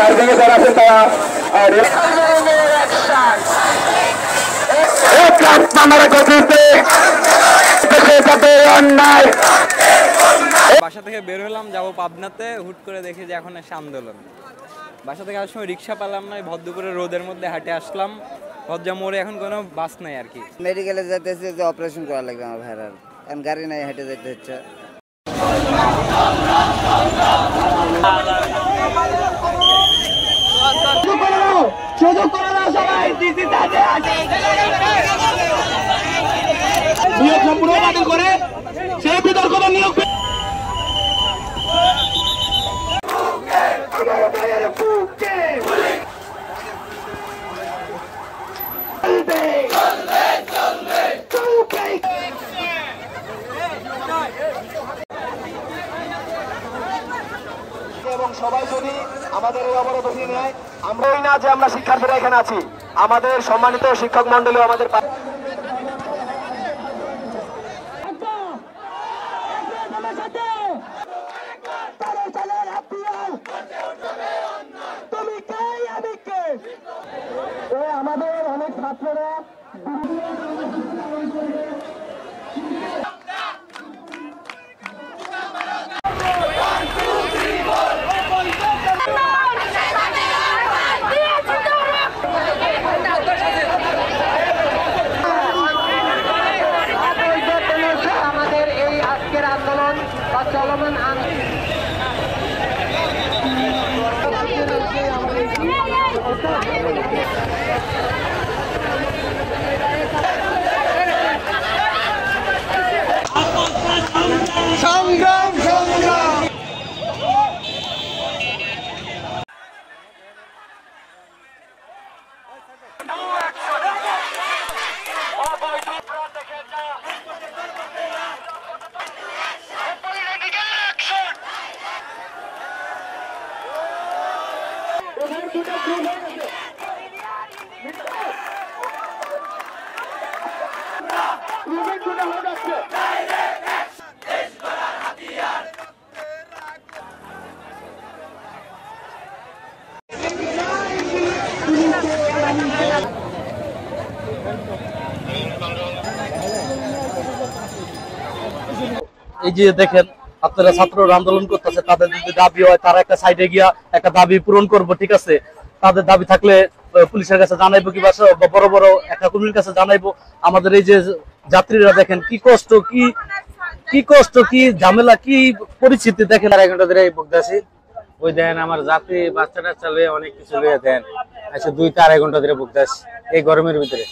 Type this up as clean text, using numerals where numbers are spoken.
চারদিকে যারা আছেন তারা বাসা থেকে বের হলাম, যাবো পাবনাতে। হুট করে দেখি যে এখন এসে আন্দোলন। বাসা থেকে আসার সময় রিক্সা পেলাম না, ভদ্রপুরে রোদের মধ্যে হাঁটে আসলাম। ভদ্রা মোড়ে এখন কোনো বাস নাই আর কি। মেডিকেলে যেতেছে যে অপারেশন করা লাগবে আমার ভাইরাল, এখন গাড়ি নাই, হেঁটে যেতে হচ্ছে। নিয়োগ সম্পূর্ণ বাতিল করে সেই বিতর্ক নিয়োগ এবং সবাই যদি আমাদের এই অবরোধ উঠিয়ে নেয়, আমরাই না যে আমরা শিক্ষার্থীরা এখানে আছি, আমাদের সম্মানিত শিক্ষক মন্ডলী আমাদের আমাদের অনেক ছাত্ররা আমাদের এই আজকের আন্দোলন বা চলমান সংগ্রাম সংগ্রাম। এই যে দেখেন আপনারা ছাত্ররা আন্দোলন করতেছে, তাদের যদি দাবি হয় তারা একটা সাইডে গিয়া একটা দাবি পূরণ করব, ঠিক আছে। তাদের দাবি থাকলে পুলিশের কাছে জানাইবো কিংবা বড় বড় একটা কর্মীর কাছে জানাইবো। আমাদের এই যে যাত্রীরা দেখেন কি কষ্ট, কি কষ্ট, কি ঝামেলা, কি পরিস্থিতি দেখেন। 2.5 ঘন্টা ধরে ভুগতেছি। ওই দেন আমার যাত্রী বাচ্চাটা চালিয়ে অনেক কিছু লইয়া দেন, আচ্ছা 2-2.5 ঘন্টা ধরে ভুগতেছি এই গরমের ভিতরে।